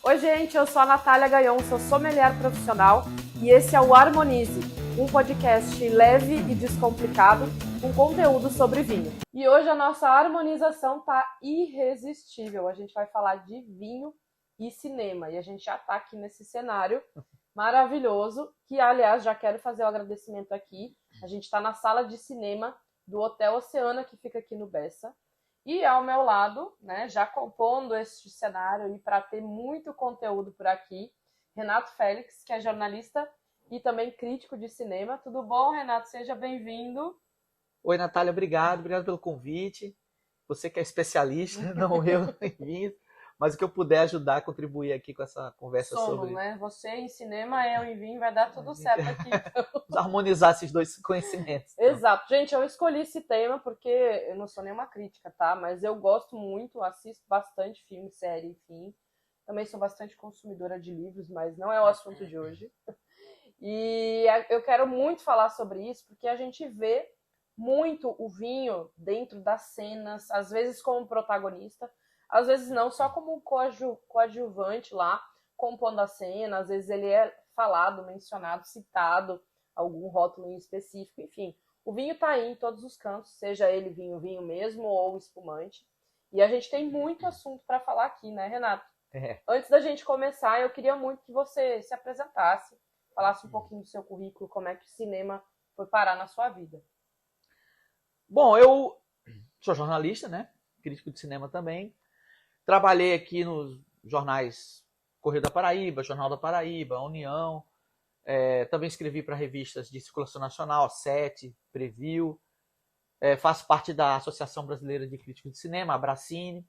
Oi, gente, eu sou a Natália Gaion, sou sommelier profissional e esse é o Harmonize, um podcast leve e descomplicado com conteúdo sobre vinho. E hoje a nossa harmonização tá irresistível. A gente vai falar de vinho e cinema e a gente já tá aqui nesse cenário maravilhoso, que aliás já quero fazer o agradecimento aqui. A gente está na sala de cinema do Hotel Oceana, que fica aqui no Bessa. E ao meu lado, né, já compondo este cenário e para ter muito conteúdo por aqui, Renato Félix, que é jornalista e também crítico de cinema. Tudo bom, Renato? Seja bem-vindo. Oi, Natália, obrigado pelo convite. Você que é especialista, não eu em vinho, mas o que eu puder ajudar, contribuir aqui com essa conversa Somos, né? Você em cinema, eu em vinho, vai dar tudo certo aqui. Então. Vamos harmonizar esses dois conhecimentos. Então. Exato. Gente, eu escolhi esse tema porque eu não sou nenhuma crítica, tá? Mas eu gosto muito, assisto bastante filme, série, enfim. Também sou bastante consumidora de livros, mas não é o assunto de hoje. E eu quero muito falar sobre isso porque a gente vê muito o vinho dentro das cenas, às vezes como protagonista, às vezes não, só como coadjuvante lá, compondo a cena, às vezes ele é falado, mencionado, citado, algum rótulo em específico, enfim. O vinho tá aí em todos os cantos, seja ele vinho mesmo ou espumante. E a gente tem muito assunto para falar aqui, né, Renato? Antes da gente começar, eu queria muito que você se apresentasse, falasse um pouquinho do seu currículo, como é que o cinema foi parar na sua vida. Bom, eu sou jornalista, né? Crítico de cinema também. Trabalhei aqui nos jornais Correio da Paraíba, Jornal da Paraíba, União. Também escrevi para revistas de circulação nacional, Sete, Preview. Faço parte da Associação Brasileira de Críticos de Cinema, a Abracine.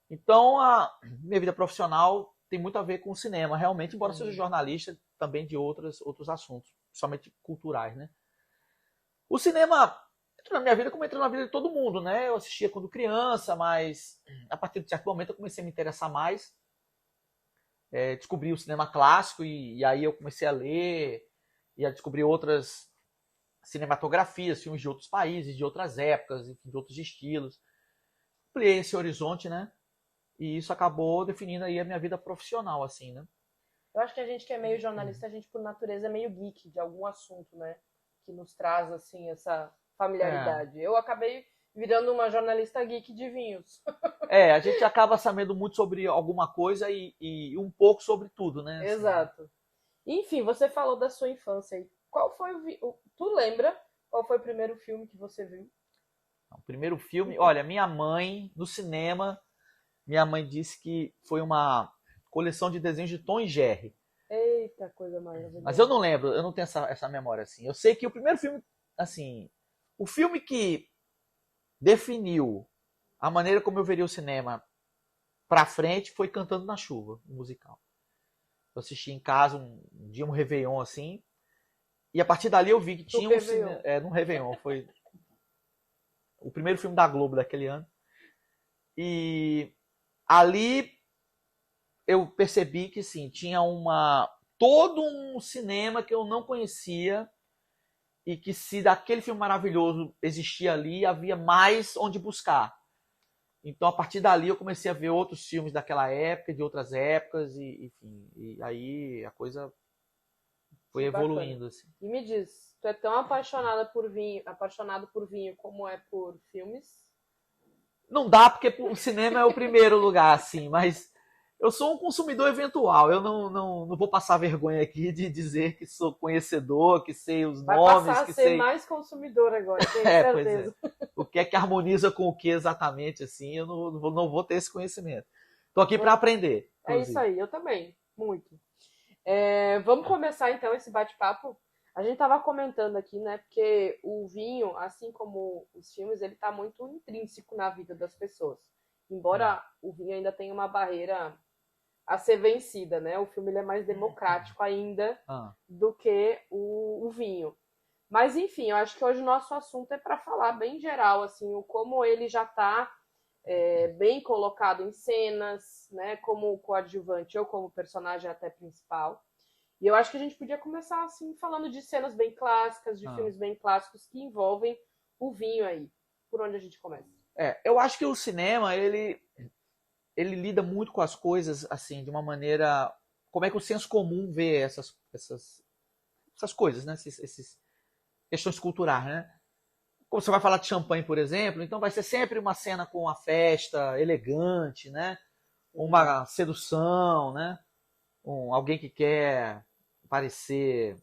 Então, a minha vida profissional tem muito a ver com o cinema, realmente, embora seja jornalista também de outros assuntos, principalmente culturais, né? O cinema entrou na minha vida como entrou na vida de todo mundo, né? Eu assistia quando criança, mas a partir de certo momento eu comecei a me interessar mais. Descobri o cinema clássico e aí eu comecei a ler e a descobrir outras cinematografias, filmes de outros países, de outras épocas, de outros estilos. Ampliei esse horizonte, né? E isso acabou definindo aí a minha vida profissional, assim, né? Eu acho que a gente que é meio jornalista, a gente por natureza é meio geek de algum assunto, né? Que nos traz, assim, essa familiaridade. Eu acabei virando uma jornalista geek de vinhos. A gente acaba sabendo muito sobre alguma coisa e um pouco sobre tudo, né? Assim. Exato. Enfim, você falou da sua infância aí. Qual foi Tu lembra qual foi o primeiro filme que você viu? O primeiro filme... Olha, minha mãe, no cinema, minha mãe disse que foi uma coleção de desenhos de Tom e Jerry. Eita, coisa maravilhosa. Mas eu não lembro, eu não tenho essa memória assim. Eu sei que o primeiro filme, assim... O filme que definiu a maneira como eu veria o cinema pra frente foi Cantando na Chuva, um musical. Eu assisti em casa um dia, um Réveillon, assim, e a partir dali eu vi que tinha um cinema... num Réveillon, foi o primeiro filme da Globo daquele ano. E ali eu percebi que, sim, tinha todo um cinema que eu não conhecia e que se daquele filme maravilhoso existia ali, havia mais onde buscar. Então, a partir dali, eu comecei a ver outros filmes daquela época, de outras épocas, enfim. E aí a coisa foi evoluindo. Assim. E me diz, tu é tão apaixonado por vinho como é por filmes? Não dá, porque o cinema é o primeiro lugar, assim, mas eu sou um consumidor eventual. Eu não vou passar vergonha aqui de dizer que sou conhecedor, que sei os Vai nomes. Vai passar a ser mais consumidor agora, tenho certeza. Pois é. O que é que harmoniza com o que exatamente, assim, eu não vou ter esse conhecimento. Estou aqui para aprender. Inclusive. É isso aí, eu também, muito. Vamos começar então esse bate-papo. A gente estava comentando aqui, né, porque o vinho, assim como os filmes, ele está muito intrínseco na vida das pessoas. Embora o vinho ainda tenha uma barreira a ser vencida, né? O filme ele é mais democrático ainda do que o vinho. Mas enfim, eu acho que hoje o nosso assunto é para falar bem geral, assim, o como ele já está bem colocado em cenas, né, como coadjuvante ou como personagem até principal. E eu acho que a gente podia começar assim falando de cenas bem clássicas, de filmes bem clássicos que envolvem o vinho aí. Por onde a gente começa? Eu acho que o cinema, ele ele lida muito com as coisas, assim, de uma maneira... Como é que o senso comum vê essas coisas, né? Essas questões culturais, né? Como você vai falar de champanhe, por exemplo, então vai ser sempre uma cena com uma festa elegante, né? Uma sedução, né? Alguém que quer parecer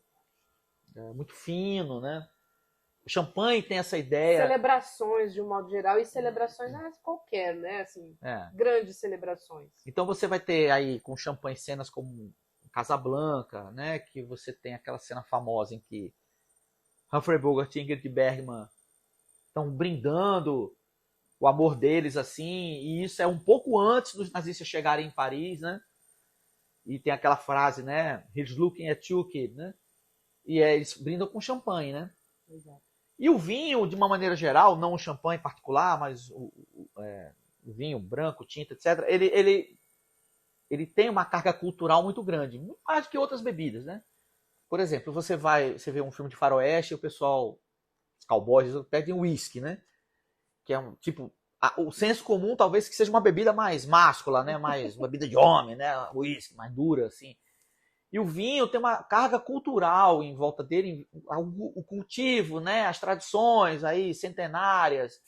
muito fino, né? O champanhe tem essa ideia. Celebrações, de um modo geral, e celebrações qualquer, né? Assim, grandes celebrações. Então você vai ter aí com champanhe cenas como Casablanca, né? Que você tem aquela cena famosa em que Humphrey Bogart e Ingrid Bergman estão brindando o amor deles, assim, e isso é um pouco antes dos nazistas chegarem em Paris, né? E tem aquela frase, né? He's looking at you, kid, né? E eles brindam com champanhe, né? Exato. E o vinho, de uma maneira geral, não o champanhe em particular, mas o vinho branco, tinta, etc., ele tem uma carga cultural muito grande, muito mais do que outras bebidas, né? Por exemplo, você vê um filme de faroeste e o pessoal, os cowboys, pedem uísque, né? Que é um tipo... O senso comum talvez que seja uma bebida mais máscula, né? Mais uma bebida de homem, né? Uísque, mais dura, assim. E o vinho tem uma carga cultural em volta dele, o cultivo, né? As tradições aí centenárias.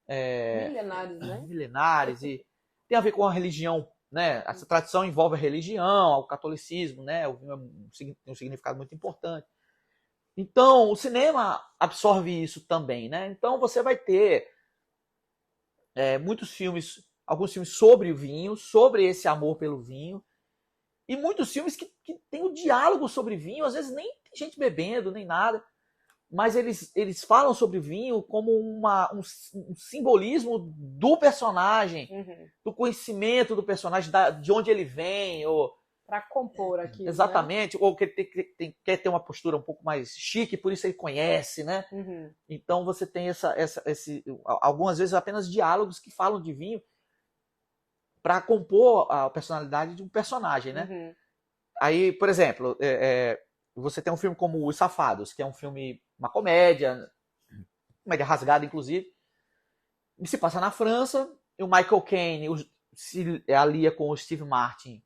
Milenares, né? Milenares. E tem a ver com a religião, né? Essa tradição envolve a religião, o catolicismo, né? O vinho tem um significado muito importante. Então, o cinema absorve isso também, né? Então, você vai ter muitos filmes, alguns filmes sobre o vinho, sobre esse amor pelo vinho, e muitos filmes que tem o diálogo sobre vinho, às vezes nem tem gente bebendo, nem nada, mas eles falam sobre vinho como um simbolismo do personagem, do conhecimento do personagem, de onde ele vem, ou... Para compor aqui. Exatamente, né? Ou que quer ter uma postura um pouco mais chique, por isso ele conhece, né? Então você tem algumas vezes apenas diálogos que falam de vinho para compor a personalidade de um personagem, né? Aí, por exemplo, você tem um filme como Os Safados, que é um filme, uma comédia rasgada, inclusive, e se passa na França, e o Michael Caine se alia com o Steve Martin.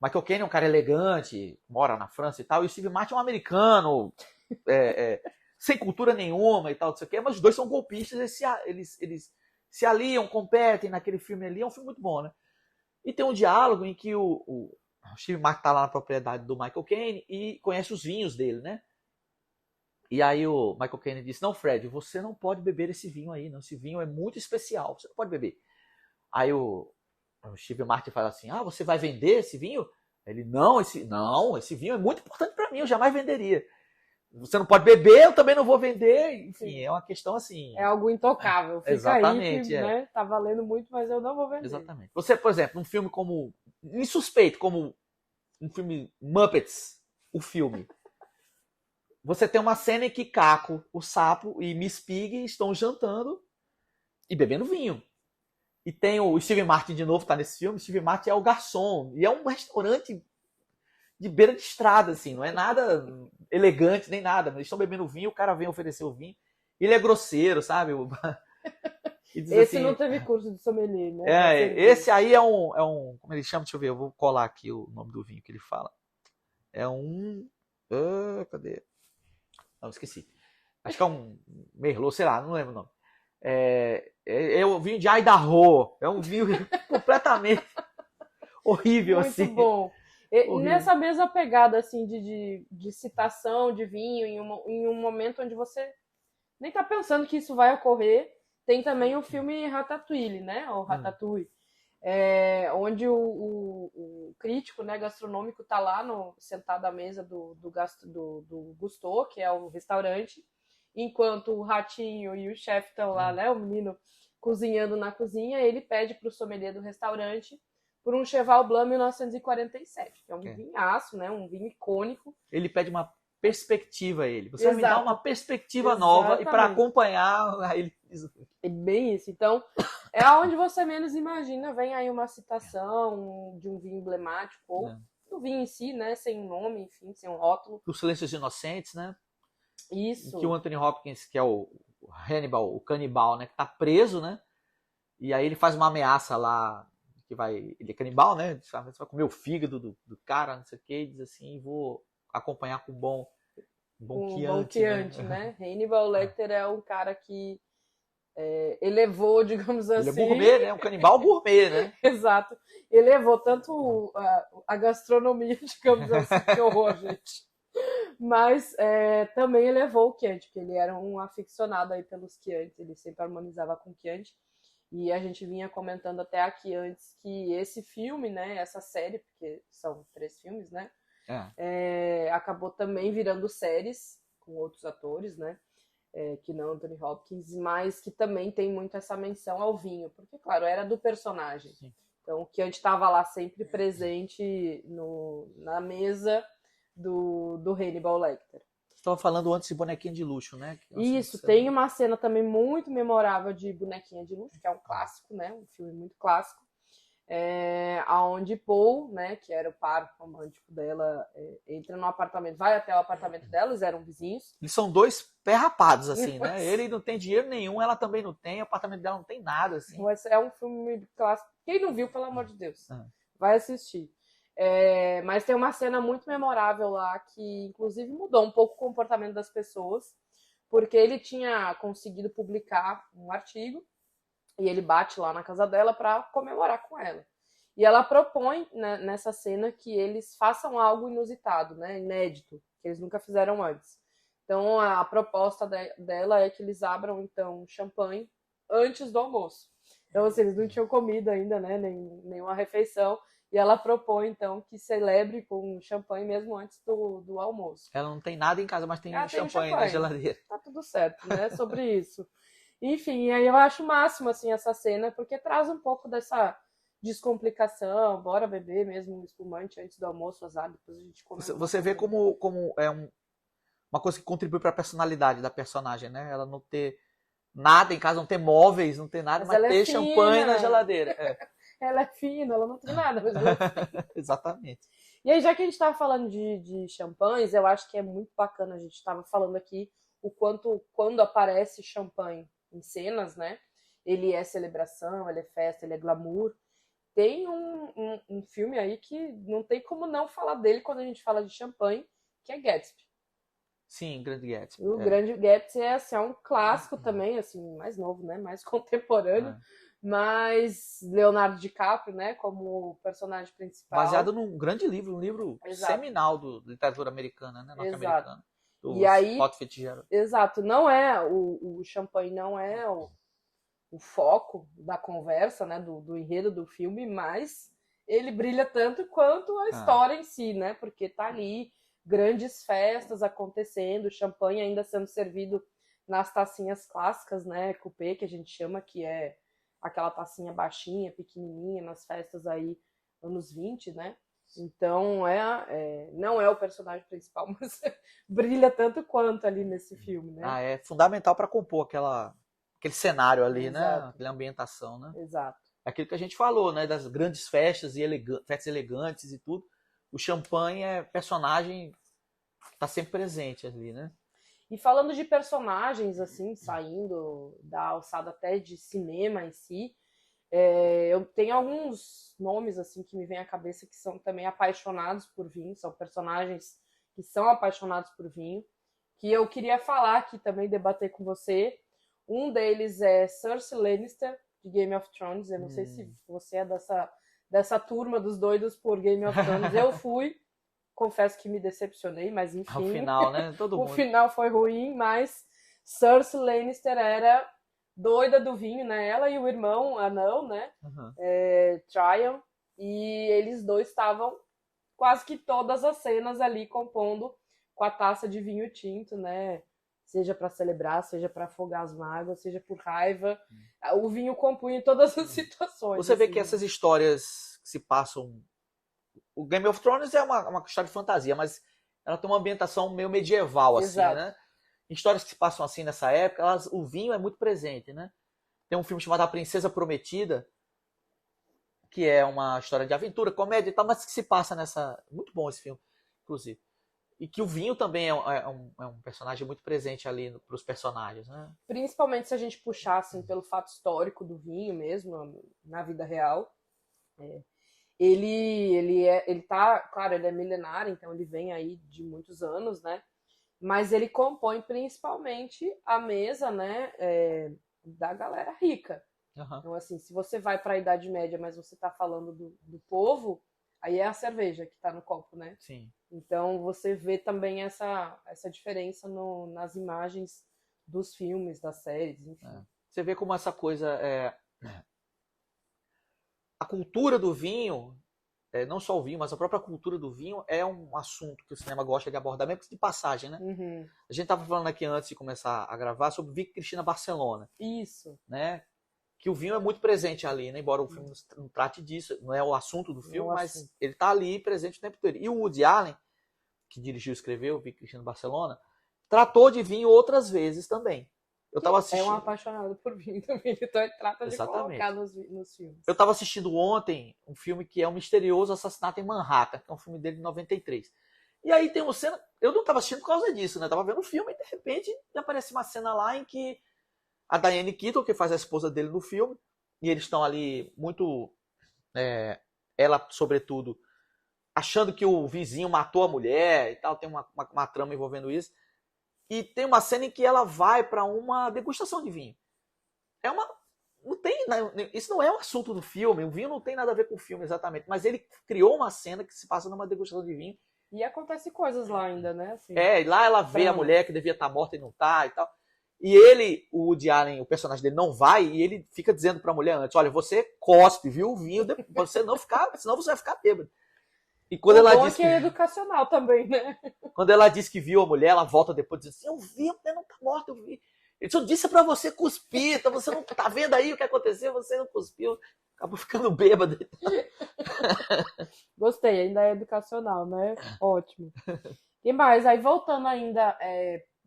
Michael Caine é um cara elegante, mora na França e tal, e o Steve Martin é um americano, sem cultura nenhuma e tal, não sei o quê, mas os dois são golpistas, eles se aliam, competem naquele filme ali, é um filme muito bom, né? E tem um diálogo em que o Steve Martin tá lá na propriedade do Michael Caine e conhece os vinhos dele, né? E aí o Michael Caine disse, não, Fred, você não pode beber esse vinho aí, não, esse vinho é muito especial, você não pode beber. Aí o Steve Martin fala assim, você vai vender esse vinho? Ele, não, esse vinho é muito importante para mim, eu jamais venderia. Você não pode beber, eu também não vou vender. Enfim, é uma questão assim... É algo intocável. Fica exatamente, aí, né? Tá valendo muito, mas eu não vou vender. Exatamente. Você, por exemplo, um filme como... Insuspeito, como um filme Muppets, o filme. Você tem uma cena em que Caco, o sapo, e Miss Piggy estão jantando e bebendo vinho. E tem o Steve Martin de novo, tá nesse filme. O Steve Martin é o garçom. E é um restaurante de beira de estrada, assim. Não é nada elegante, nem nada. Eles estão bebendo vinho, o cara vem oferecer o vinho. Ele é grosseiro, sabe? Esse assim, não teve curso de sommelier, né? Esse aí é um... Como ele chama? Deixa eu ver. Eu vou colar aqui o nome do vinho que ele fala. É um... cadê? Não, esqueci. Acho que é um Merlot, sei lá. Não lembro o nome. É o vinho de Idaho. É um vinho completamente horrível, muito assim. Muito bom. Nessa mesma pegada, assim, de citação de vinho, em um momento onde você nem tá pensando que isso vai ocorrer, tem também o filme Ratatouille, né? O Ratatouille. Onde o crítico, né, gastronômico tá lá sentado à mesa do Gusteau, que é o restaurante, enquanto o ratinho e o chefe estão lá, né, o menino cozinhando na cozinha, ele pede pro sommelier do restaurante por um Cheval Blanc 1947, que é um vinhaço, né, um vinho icônico. Ele pede uma perspectiva a ele. Você vai me dar uma perspectiva nova e para acompanhar ele. É bem isso. Então, é onde você menos imagina, vem aí uma citação de um vinho emblemático, ou do vinho em si, né, sem um nome, enfim, sem um rótulo. Os Silêncios Inocentes, né? Isso. Que o Anthony Hopkins, que é o Hannibal, o canibal, né, que tá preso, né? E aí ele faz uma ameaça lá, que vai, ele é canibal, né? Você vai comer o fígado do cara, não sei o que, e diz assim, vou acompanhar com um bom Chianti, Chianti, né? Hannibal Lecter é um cara que elevou, digamos Ele é assim. gourmet, né? Um canibal gourmet, né? Exato. Elevou tanto a gastronomia, digamos assim, que horror, gente. Mas também elevou o Chianti, porque ele era um aficionado aí pelos Chianti, ele sempre harmonizava com Chianti. E a gente vinha comentando até aqui antes que esse filme, né, essa série, porque são 3 filmes, né, acabou também virando séries com outros atores, né, que não Anthony Hopkins, mas que também tem muito essa menção ao vinho, porque, claro, era do personagem. Sim. Então, o Chianti estava lá sempre presente na mesa do Hannibal Lecter. Você estava falando antes de Bonequinha de Luxo, né? Isso, tem uma cena também muito memorável de Bonequinha de Luxo, que é um clássico, né? Um filme muito clássico. Aonde Paul, né, que era o par romântico dela, entra no apartamento, vai até o apartamento delas, eram vizinhos. Eles são 2 pé rapados, assim, né? Ele não tem dinheiro nenhum, ela também não tem, o apartamento dela não tem nada, assim. Mas é um filme clássico. Quem não viu, pelo amor de Deus, vai assistir. Mas tem uma cena muito memorável lá que, inclusive, mudou um pouco o comportamento das pessoas, porque ele tinha conseguido publicar um artigo e ele bate lá na casa dela para comemorar com ela. E ela propõe, né, nessa cena que eles façam algo inusitado, né, inédito, que eles nunca fizeram antes. Então, a proposta dela é que eles abram, então, champanhe antes do almoço. Então, assim, eles não tinham comido ainda, né, nenhuma refeição. E ela propõe, então, que celebre com champanhe mesmo antes do almoço. Ela não tem nada em casa, mas tem champanhe na geladeira. Tá tudo certo, né, sobre isso. Enfim, aí eu acho o máximo, assim, essa cena, porque traz um pouco dessa descomplicação, bora beber mesmo um espumante antes do almoço, azar, depois a gente come. Você vê como é uma coisa que contribui para a personalidade da personagem, né? Ela não ter nada em casa, não ter móveis, não ter nada, mas ter champanhe na geladeira. Ela é fina, ela não tem nada, mas ela é fina. Exatamente. E aí, já que a gente estava falando de champanhes, eu acho que é muito bacana, a gente estava falando aqui o quanto, quando aparece champanhe em cenas, né? Ele é celebração, ele é festa, ele é glamour. Tem um filme aí que não tem como não falar dele quando a gente fala de champanhe, que é Gatsby. Sim, Grande Gatsby. O Grande Gatsby é um clássico também, assim, mais novo, né? Mais contemporâneo. Mas Leonardo DiCaprio, né, como personagem principal. Baseado num grande livro, um livro seminal da literatura americana, né? Norte-americana. E aí, Scott Fitzgerald. Exato, não é o champanhe não é o foco da conversa, né, do enredo do filme, mas ele brilha tanto quanto a história em si, né? Porque tá ali grandes festas acontecendo, champanhe ainda sendo servido nas tacinhas clássicas, né, coupé, que a gente chama, que é aquela tacinha baixinha, pequenininha, nas festas aí, anos 20, né? Então, não é o personagem principal, mas brilha tanto quanto ali nesse filme, né? É fundamental para compor aquele cenário ali, Exato. né? Aquela ambientação, né? Exato. É aquilo que a gente falou, né? Das grandes festas e festas elegantes e tudo. O champanhe é personagem que tá sempre presente ali, né? E falando de personagens, assim, saindo da alçada até de cinema em si, eu tenho alguns nomes, assim, que me vêm à cabeça que são também apaixonados por vinho, são personagens que são apaixonados por vinho, que eu queria falar aqui também, debater com você. Um deles é Cersei Lannister, de Game of Thrones. Eu não sei se você é dessa turma dos doidos por Game of Thrones. Eu fui. Confesso que me decepcionei, mas enfim. Ao final, né? Todo mundo. O final foi ruim, mas Cersei Lannister era doida do vinho, né? Ela e o irmão anão, né? Tyrion. E eles dois estavam quase que todas as cenas ali compondo com a taça de vinho tinto, né? Seja para celebrar, seja para afogar as mágoas, seja por raiva. O vinho compunha todas as situações. Você vê que essas histórias que se passam... O Game of Thrones é uma história de fantasia, mas ela tem uma ambientação meio medieval, assim, né? Histórias que se passam assim nessa época, o vinho é muito presente, né? Tem um filme chamado A Princesa Prometida, que é uma história de aventura, comédia e tal, mas que se passa nessa... Muito bom esse filme, inclusive. E que o vinho também é um personagem muito presente ali para os personagens, né? Principalmente se a gente puxar assim, pelo fato histórico do vinho mesmo, na vida real. Ele tá, claro, ele é milenário, então ele vem aí de muitos anos, né? Mas ele compõe principalmente a mesa, né, da galera rica. Aham. Então, assim, se você vai para a Idade Média, mas você está falando do povo, aí é a cerveja que está no copo, né? Sim. Então, você vê também essa diferença nas imagens dos filmes, das séries, enfim. Você vê como essa coisa a cultura do vinho, não só o vinho, mas a própria cultura do vinho é um assunto que o cinema gosta de abordar, mesmo que de passagem, né? Uhum. A gente estava falando aqui antes de começar a gravar sobre Vicky Cristina Barcelona, Isso. né? Que o vinho é muito presente ali, né? Embora o filme não trate disso, não é o assunto do filme, mas ele está ali presente o tempo todo. E o Woody Allen, que dirigiu e escreveu Vicky Cristina Barcelona, tratou de vinho outras vezes também. Eu tava assistindo... É um apaixonado por vinho também, então ele trata de colocar nos filmes. Eu estava assistindo ontem um filme que é O Misterioso Assassinato em Manhattan, que é um filme dele de 93. E aí tem uma cena, eu não estava assistindo por causa disso, né? Eu tava vendo o filme e de repente aparece uma cena lá em que a Diane Keaton, que faz a esposa dele no filme, e eles estão ali muito, ela sobretudo, achando que o vizinho matou a mulher e tal, tem uma trama envolvendo isso. E tem uma cena em que ela vai para uma degustação de vinho. Não tem, isso não é o assunto do filme, o vinho não tem nada a ver com o filme exatamente, mas ele criou uma cena que se passa numa degustação de vinho. E acontece coisas lá ainda, né? Assim, e lá ela vê a mulher que devia estar morta e não está e tal. E ele, o Woody Allen, o personagem dele, não vai, e ele fica dizendo para a mulher antes, olha, você cospe, viu, o vinho, você não ficar, senão você vai ficar bêbado. E quando ela diz que é educacional também, né? Quando ela diz que viu a mulher, ela volta depois e diz assim, eu vi, a mulher não tá morta, eu vi. Ele só disse pra você cuspir, então você não tá vendo aí o que aconteceu, você não cuspiu, acabou ficando bêbado. Gostei, ainda é educacional, né? Ótimo. E mais, aí voltando ainda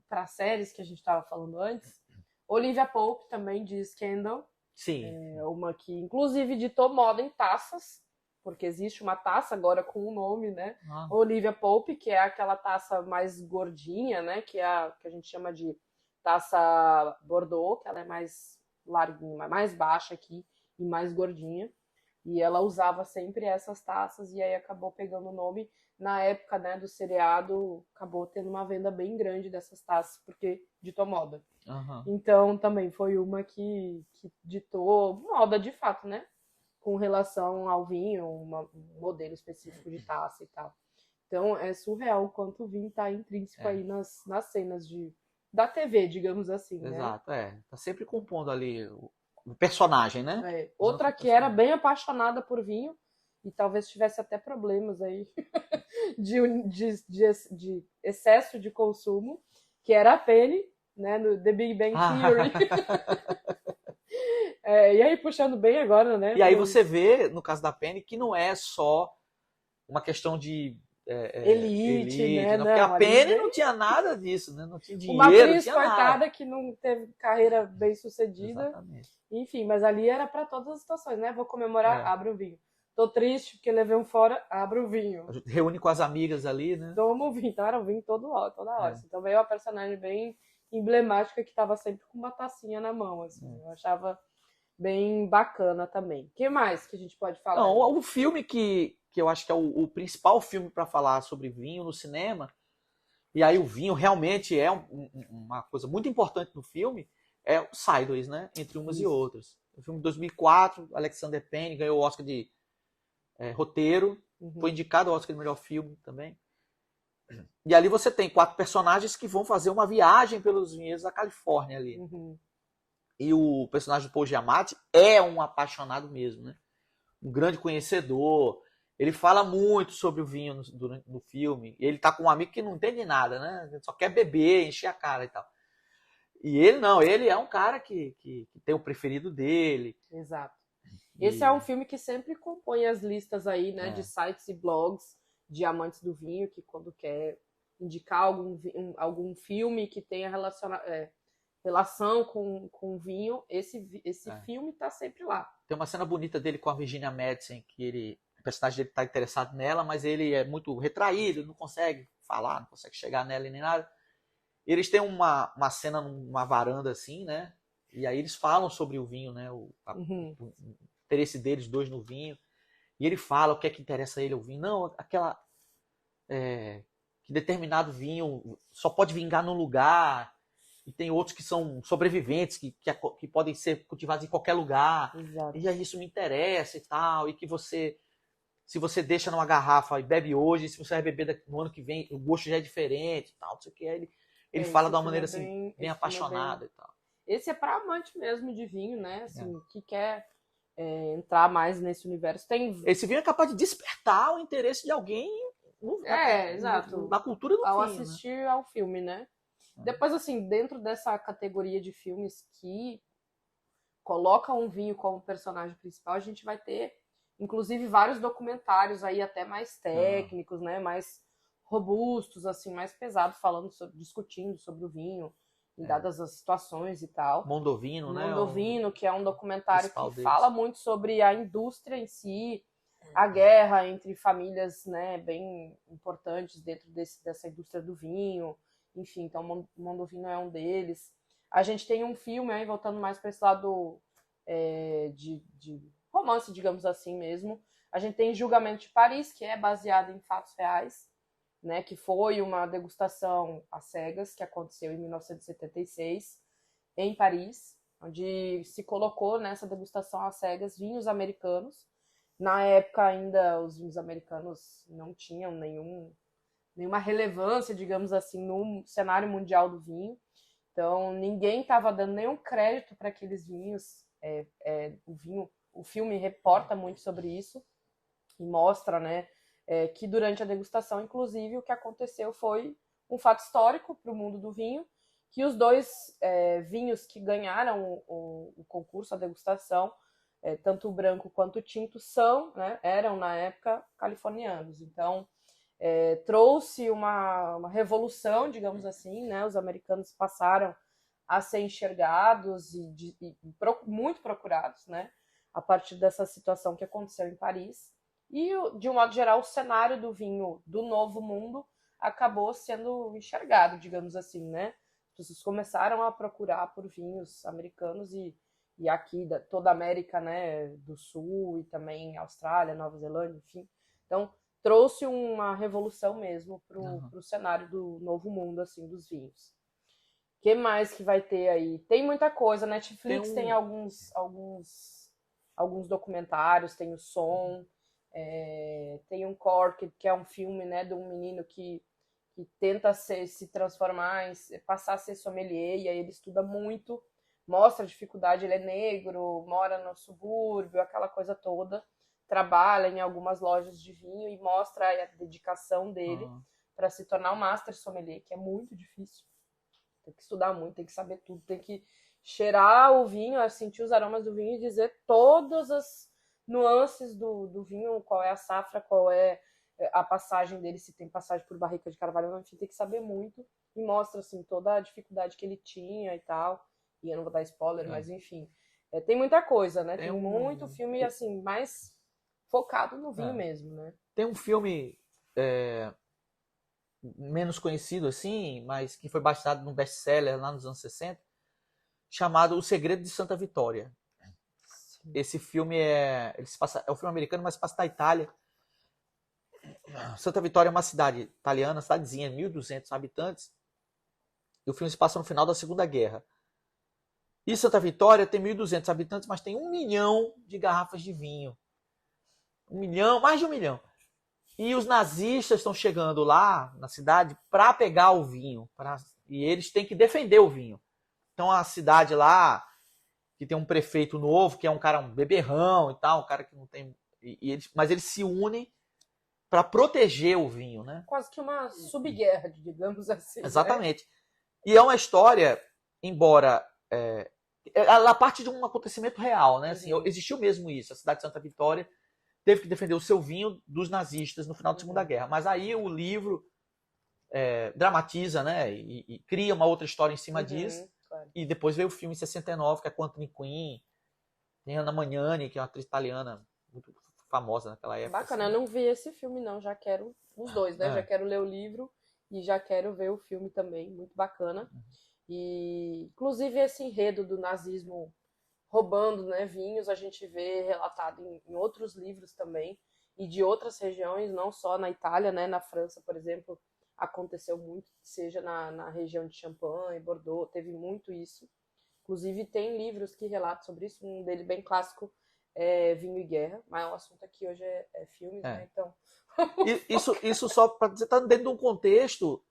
para séries que a gente estava falando antes, Olivia Pope também de Scandal. Sim. É uma que inclusive ditou moda em taças, porque existe uma taça agora com um nome, né? Olivia Pope, que é aquela taça mais gordinha, né? Que a gente chama de taça Bordeaux, que ela é mais larguinha, mais baixa aqui e mais gordinha. E ela usava sempre essas taças e aí acabou pegando o nome. Na época, né, do seriado, acabou tendo uma venda bem grande dessas taças, porque ditou moda. Então, também foi uma que ditou moda de fato, né? Com relação ao vinho, um modelo específico de taça e tal. Então, é surreal o quanto o vinho está intrínseco aí nas cenas da TV, digamos assim, Exato, né? Tá sempre compondo ali o personagem, né? Outra que era bem apaixonada por vinho e talvez tivesse até problemas aí de excesso de consumo, que era a Penny, né, no The Big Bang Theory. E aí, puxando bem agora, né? E aí você vê, no caso da Penny, que não é só uma questão de elite, né? Não, porque a Penny não tinha nada disso, né? Não tinha dinheiro, uma atriz tinha coitada nada. que não teve carreira bem sucedida. Exatamente. Enfim, mas ali era para todas as situações, né? Vou comemorar, abro um vinho. Tô triste porque levei um fora, abro o vinho. Reúne com as amigas ali, né? Toma o vinho. Então era um vinho toda hora. Então veio uma personagem bem emblemática que estava sempre com uma tacinha na mão, assim. Eu achava bem bacana também. O que mais que a gente pode falar? Não, um filme que eu acho que é o principal filme para falar sobre vinho no cinema, e aí o vinho realmente é uma coisa muito importante no filme, é o Sideways, né? Entre umas e outras. O filme de 2004, Alexander Payne ganhou o Oscar de roteiro, foi indicado ao Oscar de melhor filme também. E ali você tem 4 personagens que vão fazer uma viagem pelos vinhedos da Califórnia ali. E o personagem do Paul Giamatti é um apaixonado mesmo, né? Um grande conhecedor. Ele fala muito sobre o vinho no filme. Ele tá com um amigo que não entende nada, né? Ele só quer beber, encher a cara e tal. E ele não, ele é um cara que tem o preferido dele. Exato. Esse é um filme que sempre compõe as listas aí, né, de sites e blogs de amantes do vinho, que quando quer indicar algum filme que tenha relação com vinho, esse filme tá sempre lá. Tem uma cena bonita dele com a Virginia Madsen, que o personagem dele tá interessado nela, mas ele é muito retraído, não consegue falar, não consegue chegar nela nem nada. Eles têm uma cena numa varanda assim, né? E aí eles falam sobre o vinho, né? O interesse deles dois no vinho. E ele fala o que é que interessa a ele ouvir. Não, que determinado vinho só pode vingar num lugar, e tem outros que são sobreviventes, que podem ser cultivados em qualquer lugar. Exato. E aí isso me interessa e tal, e que se você deixa numa garrafa e bebe hoje, se você vai beber no ano que vem, o gosto já é diferente e tal, não sei o que. Ele fala de uma maneira assim, bem apaixonada e tal. Esse é para amante mesmo de vinho, né? Assim, que quer entrar mais nesse universo. Esse vinho é capaz de despertar o interesse de alguém exato. na cultura do ao vinho. Assistir ao filme, né? Depois, assim, dentro dessa categoria de filmes que colocam um vinho como personagem principal, a gente vai ter, inclusive, vários documentários aí até mais técnicos, né? Mais robustos, assim, mais pesados, discutindo sobre o vinho, em dadas as situações e tal. Mondovino, né? Mondovino, que é um documentário que fala muito sobre a indústria em si, a guerra entre famílias, né, bem importantes dentro dessa indústria do vinho. Enfim, então Mondovino é um deles. A gente tem um filme aí, voltando mais para esse lado de romance, digamos assim mesmo. A gente tem Julgamento de Paris, que é baseado em fatos reais, né, que foi uma degustação às cegas que aconteceu em 1976 em Paris, onde se colocou nessa degustação às cegas vinhos americanos. Na época ainda os vinhos americanos não tinham nenhuma relevância, digamos assim, no cenário mundial do vinho. Então ninguém estava dando nenhum crédito para aqueles vinhos. O filme reporta muito sobre isso e mostra, né, que durante a degustação, inclusive, o que aconteceu foi um fato histórico para o mundo do vinho, que os dois vinhos que ganharam o concurso, a degustação, tanto o branco quanto o tinto, eram, na época, californianos. Então, trouxe uma revolução, digamos assim, né? Os americanos passaram a ser enxergados e muito procurados, né? A partir dessa situação que aconteceu em Paris. E, de um modo geral, o cenário do vinho do Novo Mundo acabou sendo enxergado, digamos assim, né? As pessoas começaram a procurar por vinhos americanos e aqui toda a América, né, do Sul e também Austrália, Nova Zelândia, enfim. Então, trouxe uma revolução mesmo para o cenário do Novo Mundo, assim, dos vinhos. O que mais que vai ter aí? Tem muita coisa. Netflix tem alguns documentários, tem o Som, tem um Cork, que é um filme, né, de um menino que tenta se transformar, passar a ser sommelier, e aí ele estuda muito, mostra a dificuldade, ele é negro, mora no subúrbio, aquela coisa toda, trabalha em algumas lojas de vinho e mostra a dedicação dele para se tornar um master sommelier, que é muito difícil. Tem que estudar muito, tem que saber tudo, tem que cheirar o vinho, sentir os aromas do vinho e dizer todas as nuances do vinho, qual é a safra, qual é a passagem dele, se tem passagem por barrica de carvalho, enfim, tem que saber muito. E mostra, assim, toda a dificuldade que ele tinha e tal. E eu não vou dar spoiler, mas enfim. Tem muita coisa, né? Tem muito filme, assim, mais focado no vinho mesmo, né? Tem um filme menos conhecido, assim, mas que foi baseado num best-seller lá nos anos 60, chamado O Segredo de Santa Vitória. Sim. Esse filme é um filme americano, mas passa na Itália. Santa Vitória é uma cidade italiana, cidadezinha, 1.200 habitantes. E o filme se passa no final da Segunda Guerra. E Santa Vitória tem 1.200 habitantes, mas tem 1 milhão de garrafas de vinho. 1 milhão, mais de 1 milhão. E os nazistas estão chegando lá na cidade para pegar o vinho. E eles têm que defender o vinho. Então a cidade lá, que tem um prefeito novo, que é um cara, um beberrão e tal, um cara que não tem... mas eles se unem para proteger o vinho, né? Quase que uma subguerra, digamos assim. Exatamente. Né? E é uma história, embora... ela parte de um acontecimento real, né? Assim, existiu mesmo isso. A cidade de Santa Vitória teve que defender o seu vinho dos nazistas no final da Segunda Guerra. Mas aí o livro dramatiza, né? E cria uma outra história em cima disso. Claro. E depois veio o filme em 69, que é com Anthony Quinn. Tem Anna Magnani, que é uma atriz italiana muito famosa naquela época. Bacana, assim. Eu não vi esse filme não, já quero os dois, né? Já quero ler o livro e já quero ver o filme também, muito bacana. E inclusive esse enredo do nazismo roubando, né, vinhos, a gente vê relatado em outros livros também. e de outras regiões, não só na Itália, né? Na França, por exemplo, aconteceu muito, seja na região de Champagne, Bordeaux, teve muito isso. Inclusive, tem livros que relatam sobre isso, um dele bem clássico é Vinho e Guerra, mas o assunto aqui hoje é filmes, né? Então. Isso só para dizer, tá dentro de um contexto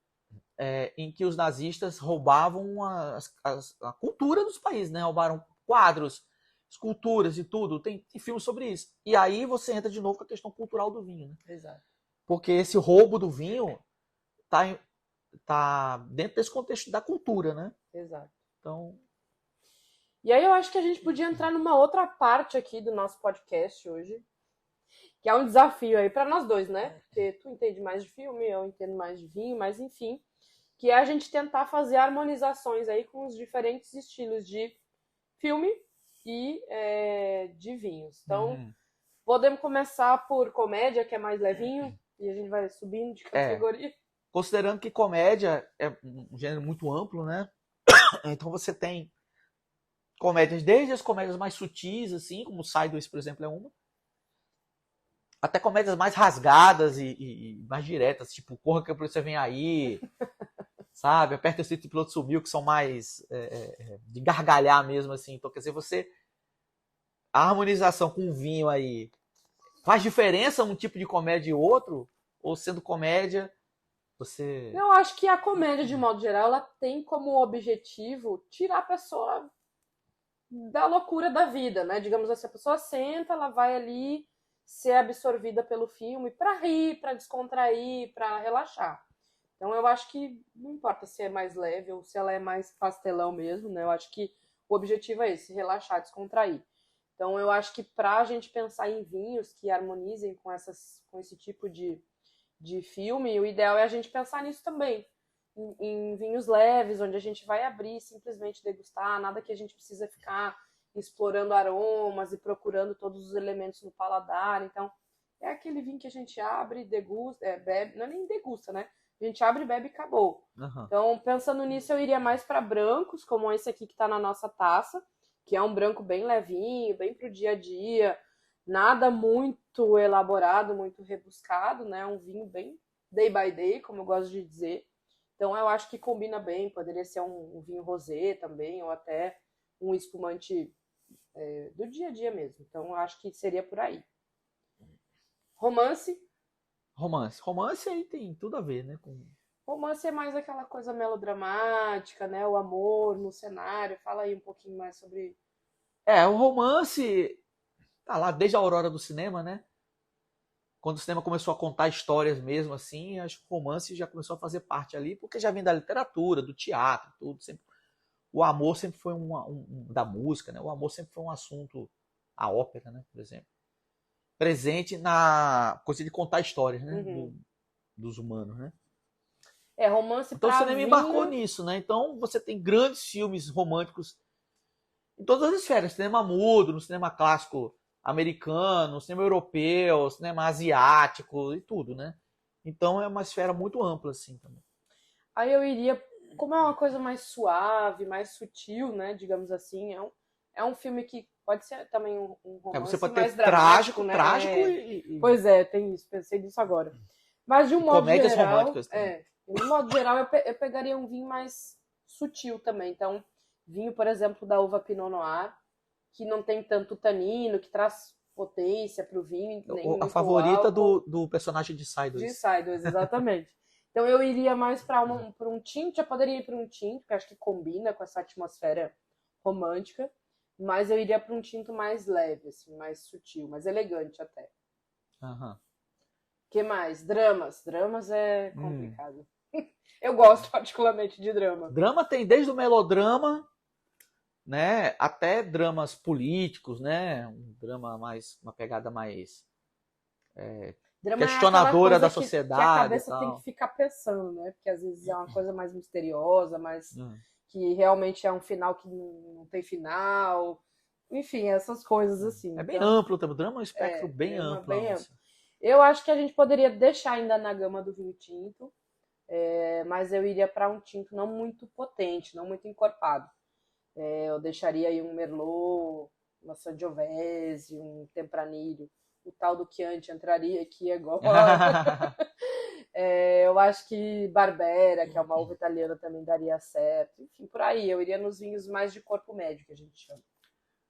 em que os nazistas roubavam a cultura dos países, né? Roubaram quadros, esculturas e tudo. Tem filmes sobre isso. E aí você entra de novo com a questão cultural do vinho, né? Exato. Porque esse roubo do vinho tá dentro desse contexto da cultura, né? Exato. Então. E aí eu acho que a gente podia entrar numa outra parte aqui do nosso podcast hoje, que é um desafio aí para nós dois, né? Porque tu entende mais de filme, eu entendo mais de vinho, mas enfim, que é a gente tentar fazer harmonizações aí com os diferentes estilos de filme e de vinhos. Então, podemos começar por comédia, que é mais levinho, e a gente vai subindo de categoria. Considerando que comédia é um gênero muito amplo, né? Então você tem comédias, desde as comédias mais sutis, assim, como Sideways, por exemplo, é uma, até comédias mais rasgadas e mais diretas, tipo Corra que a Polícia Vem Aí, sabe? Aperta o cinto, o piloto sumiu, que são mais de gargalhar mesmo, assim. Então, quer dizer, a harmonização com o vinho aí faz diferença um tipo de comédia e outro? Ou sendo comédia, você... Eu acho que a comédia, de modo geral, ela tem como objetivo tirar a pessoa da loucura da vida, né? Digamos assim, a pessoa senta, ela vai ali ser absorvida pelo filme para rir, para descontrair, para relaxar. Então eu acho que não importa se é mais leve ou se ela é mais pastelão mesmo, né? Eu acho que o objetivo é esse, relaxar, descontrair. Então eu acho que pra gente pensar em vinhos que harmonizem com esse tipo de filme, o ideal é a gente pensar nisso também. Em vinhos leves, onde a gente vai abrir, simplesmente degustar, nada que a gente precisa ficar explorando aromas e procurando todos os elementos no paladar. Então, é aquele vinho que a gente abre, degusta, bebe, não é nem degusta, né? A gente abre, bebe e acabou. Uhum. Então, pensando nisso, eu iria mais para brancos, como esse aqui que está na nossa taça, que é um branco bem levinho, bem pro dia a dia, nada muito elaborado, muito rebuscado, né? Um vinho bem day by day, como eu gosto de dizer. Então eu acho que combina bem, poderia ser um vinho rosé também, ou até um espumante do dia a dia mesmo. Então eu acho que seria por aí. Romance. Romance aí tem tudo a ver, né? Romance é mais aquela coisa melodramática, né? O amor no cenário. Fala aí um pouquinho mais sobre... O romance tá lá desde a aurora do cinema, né? Quando o cinema começou a contar histórias mesmo, assim, acho que o romance já começou a fazer parte ali, porque já vem da literatura, do teatro, tudo. Sempre, o amor sempre foi da música, né? O amor sempre foi um assunto, a ópera, né, por exemplo, presente na coisa de contar histórias, né? Dos humanos, né? Romance então o cinema vinho... embarcou nisso, né? Então você tem grandes filmes românticos em todas as esferas, cinema mudo, no cinema clássico americano, cinema europeu, cinema asiático e tudo, né? Então é uma esfera muito ampla, assim, também. Aí eu iria, como é uma coisa mais suave, mais sutil, né, digamos assim, é um filme que pode ser também um romance você pode ter mais dramático, né? trágico Pois é, tem isso, pensei nisso agora. Mas de um modo comédias geral, românticas também. de um modo geral eu pegaria um vinho mais sutil também. Então, vinho, por exemplo, da uva Pinot Noir, que não tem tanto tanino, que traz potência pro vinho, nem A muito favorita álcool. do personagem de Sideways. De Sideways, exatamente. Então eu iria mais para um tinto, já poderia ir para um tinto, que acho que combina com essa atmosfera romântica, mas eu iria para um tinto mais leve, assim, mais sutil, mais elegante até. Uhum. Que mais? Dramas. Dramas é complicado. Eu gosto particularmente de drama. Drama tem desde o melodrama, né, até dramas políticos, né, um drama mais, uma pegada mais Drama questionadora da que sociedade. a cabeça e tal. tem que ficar pensando, né? Porque às vezes é uma coisa mais misteriosa, mais que realmente é um final que não tem final. Enfim, essas coisas assim. É bem amplo também. O drama é um espectro bem drama amplo. bem amplo. Eu acho que a gente poderia deixar ainda na gama do vinho tinto, mas eu iria para um tinto não muito potente, não muito encorpado. Eu deixaria aí um Merlot, uma Sangiovese, um Tempranillo, o tal do Chianti entraria aqui agora. Eu acho que Barbera, que é uma uva italiana, também daria certo. Enfim, por aí. Eu iria nos vinhos mais de corpo médio, que a gente chama.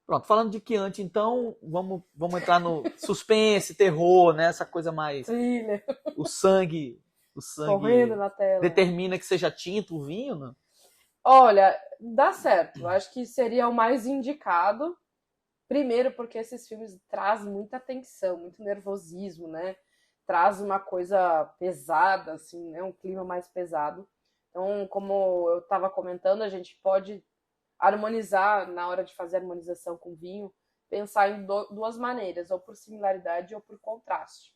Pronto, falando de Chianti, então, vamos entrar no suspense, terror, né? Essa coisa mais... Thriller. O sangue Correndo na tela. determina que seja tinto o vinho, né? Olha, dá certo. Eu acho que seria o mais indicado. Primeiro porque esses filmes trazem muita tensão, muito nervosismo, né? Traz uma coisa pesada, assim, né? Um clima mais pesado. Então, como eu estava comentando, a gente pode harmonizar, na hora de fazer a harmonização com vinho, pensar em duas maneiras, ou por similaridade ou por contraste.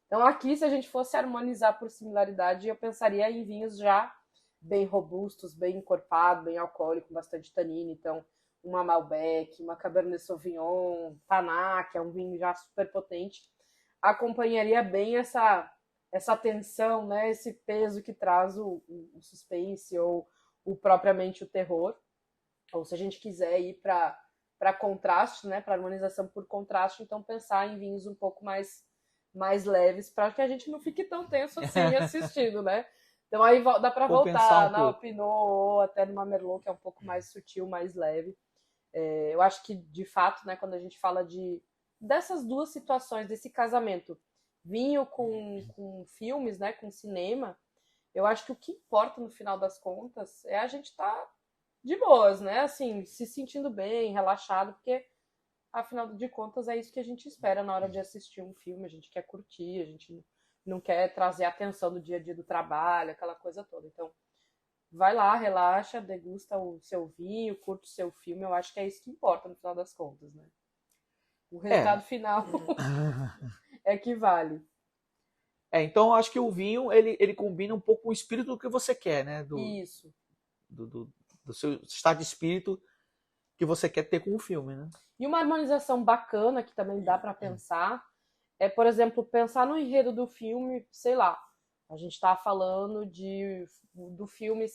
Então, aqui, se a gente fosse harmonizar por similaridade, eu pensaria em vinhos já bem robustos, bem encorpados, bem alcoólicos, com bastante tanino. Então, uma Malbec, uma Cabernet Sauvignon, Taná, que é um vinho já super potente, acompanharia bem essa tensão, né? Esse peso que traz o suspense ou propriamente o terror. Ou se a gente quiser ir para contraste, né? Para harmonização por contraste, então pensar em vinhos um pouco mais leves, para que a gente não fique tão tenso assim assistindo, né? Então aí dá para voltar na Pinot ou até numa Merlot, que é um pouco mais sutil, mais leve. Eu acho que, de fato, né, quando a gente fala dessas duas situações, desse casamento, vinho com filmes, né, com cinema, eu acho que o que importa no final das contas é a gente estar de boas, né? Assim, se sentindo bem, relaxado, porque afinal de contas é isso que a gente espera na hora de assistir um filme. A gente quer curtir, a gente não quer trazer a atenção do dia a dia do trabalho, aquela coisa toda. Então, vai lá, relaxa, degusta o seu vinho, curte o seu filme. Eu acho que é isso que importa no final das contas, né? O resultado final é que vale. Então eu acho que o vinho, ele combina um pouco com o espírito do que você quer, né? Isso. Do seu estado de espírito que você quer ter com o filme, né? E uma harmonização bacana que também dá para pensar é, por exemplo, pensar no enredo do filme, sei lá, a gente tá falando do filme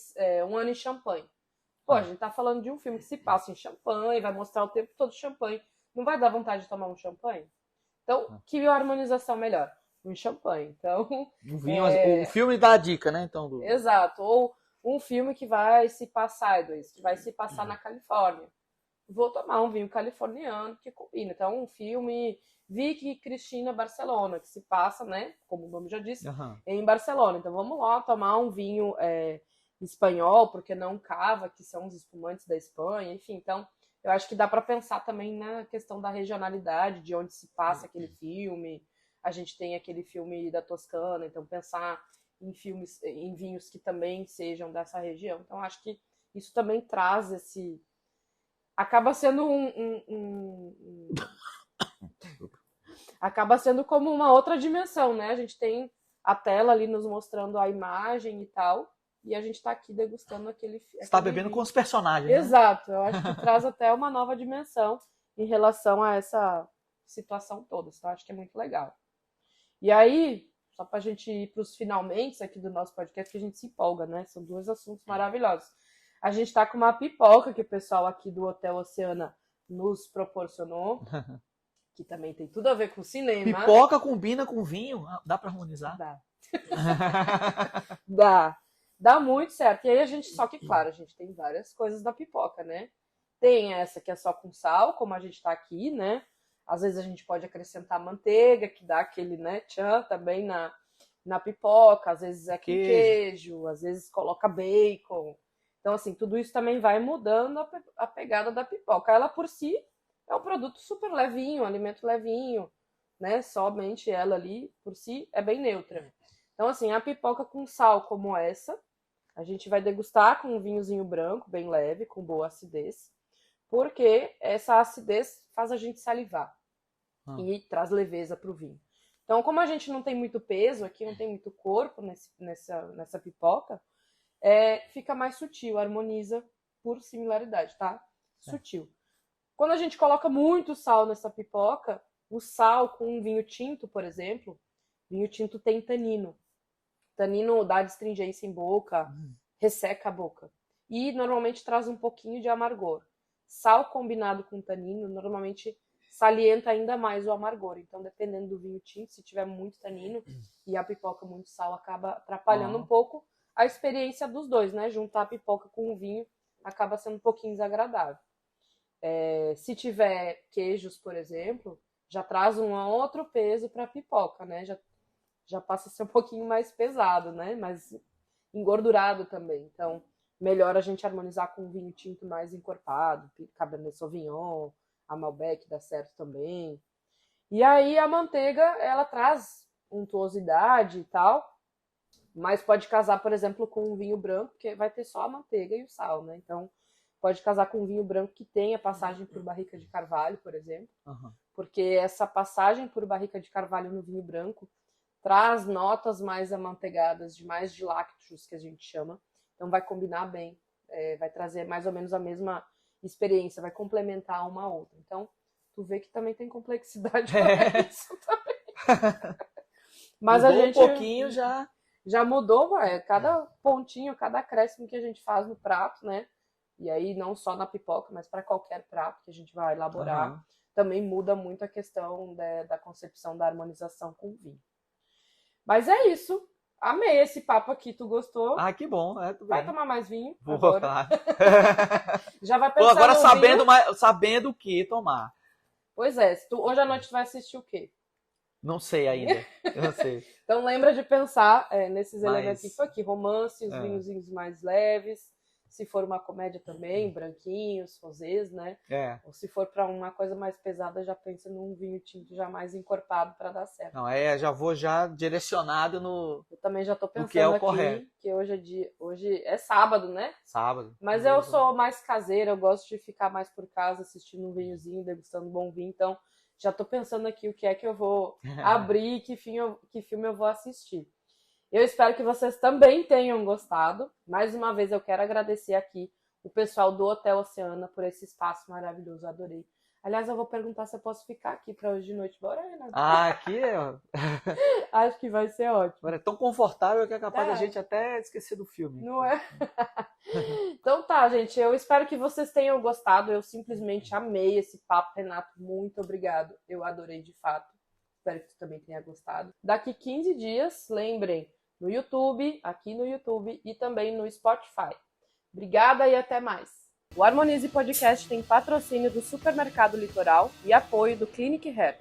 Um Ano em Champagne. Pô, a gente tá falando de um filme que se passa em Champagne, vai mostrar o tempo todo champanhe. Não vai dar vontade de tomar um champanhe? Então, que harmonização melhor? Um champanhe. Então, o filme dá a dica, né? Então, Exato. Ou um filme que vai se passar, que vai se passar na Califórnia. Vou tomar um vinho californiano que combina. Então, um filme Vicky e Cristina Barcelona, que se passa, né, como o nome já disse, em Barcelona. Então, vamos lá tomar um vinho espanhol, porque não cava, que são os espumantes da Espanha, enfim. Então, eu acho que dá para pensar também na questão da regionalidade, de onde se passa aquele filme. A gente tem aquele filme da Toscana, então pensar em vinhos que também sejam dessa região. Então, acho que isso também traz esse... Acaba sendo acaba sendo como uma outra dimensão, né? A gente tem a tela ali nos mostrando a imagem e tal, e a gente tá aqui degustando aquele Você está bebendo com os personagens, Exato, né? Eu acho que traz até uma nova dimensão em relação a essa situação toda, então acho que é muito legal. E aí, só pra gente ir pros finalmente aqui do nosso podcast, que a gente se empolga, né? São dois assuntos maravilhosos. A gente tá com uma pipoca que o pessoal aqui do Hotel Oceana nos proporcionou, que também tem tudo a ver com cinema. Pipoca combina com vinho? Dá pra harmonizar? Dá. Dá muito certo. E aí a gente, só que claro, a gente tem várias coisas da pipoca, né? Tem essa que é só com sal, como a gente tá aqui, né? Às vezes a gente pode acrescentar manteiga, que dá aquele, né, tchan também na pipoca. Às vezes é com queijo, às vezes coloca bacon. Então, assim, tudo isso também vai mudando a pegada da pipoca. Ela, por si, é um produto super levinho, um alimento levinho, né? Somente ela ali, por si, é bem neutra. Então, assim, a pipoca com sal como essa, a gente vai degustar com um vinhozinho branco, bem leve, com boa acidez, porque essa acidez faz a gente salivar e traz leveza para o vinho. Então, como a gente não tem muito peso aqui, não tem muito corpo nessa pipoca, fica mais sutil, harmoniza por similaridade, tá? Sutil. Quando a gente coloca muito sal nessa pipoca, o sal com um vinho tinto, por exemplo, vinho tinto tem tanino. Tanino dá astringência em boca, resseca a boca. E normalmente traz um pouquinho de amargor. Sal combinado com tanino normalmente salienta ainda mais o amargor. Então, dependendo do vinho tinto, se tiver muito tanino e a pipoca muito sal, acaba atrapalhando um pouco a experiência dos dois, né? Juntar a pipoca com o vinho acaba sendo um pouquinho desagradável. Se tiver queijos, por exemplo, já traz um outro peso para a pipoca, né? Já passa a ser um pouquinho mais pesado, né? Mais engordurado também. Então, melhor a gente harmonizar com um vinho tinto mais encorpado, Cabernet Sauvignon, a Malbec dá certo também. E aí a manteiga, ela traz untuosidade e tal, mas pode casar, por exemplo, com um vinho branco, porque vai ter só a manteiga e o sal, né? Então, pode casar com um vinho branco que tenha passagem por barrica de carvalho, por exemplo, porque essa passagem por barrica de carvalho no vinho branco traz notas mais amanteigadas, mais de lácteos, que a gente chama. Então, vai combinar bem, vai trazer mais ou menos a mesma experiência, vai complementar uma a outra. Então, tu vê que também tem complexidade para isso também. Mas mudou a gente um pouquinho já mudou, cada pontinho, cada acréscimo que a gente faz no prato, né? E aí não só na pipoca, mas para qualquer prato que a gente vai elaborar, também muda muito a questão da concepção da harmonização com o vinho. Mas é isso. Amei esse papo aqui, tu gostou? Ah, que bom, tudo Vai bem. tomar mais vinho? Vou, agora? claro. Já vai pensar agora no vinho? sabendo o que tomar. Pois é, hoje à noite tu vai assistir o quê? Não sei ainda. Eu não sei. Então lembra de pensar nesses elementos aqui, romance, os vinhozinhos mais leves, se for uma comédia também, branquinhos, rosés, né? Ou se for para uma coisa mais pesada, já pensa num vinho tinto já mais encorpado para dar certo. Não, já vou direcionado no. Eu também já tô pensando que é o aqui correto. que hoje é sábado, né? Sábado. Mas eu sou mais caseira, eu gosto de ficar mais por casa assistindo um vinhozinho, degustando um bom vinho, então já tô pensando aqui o que é que eu vou abrir e que filme eu vou assistir. Eu espero que vocês também tenham gostado. Mais uma vez eu quero agradecer aqui o pessoal do Hotel Oceana por esse espaço maravilhoso, eu adorei. Aliás, eu vou perguntar se eu posso ficar aqui para hoje de noite. Bora, Renato? Aqui Acho que vai ser ótimo. É tão confortável que é capaz da gente até esquecer do filme. Não é? Então tá, gente. Eu espero que vocês tenham gostado. Eu simplesmente amei esse papo, Renato. Muito obrigado. Eu adorei de fato. Espero que tu também tenha gostado. Daqui 15 dias, lembrem, no YouTube, aqui no YouTube e também no Spotify. Obrigada e até mais. O Harmonize Podcast tem patrocínio do Supermercado Litoral e apoio do Clinic Hair.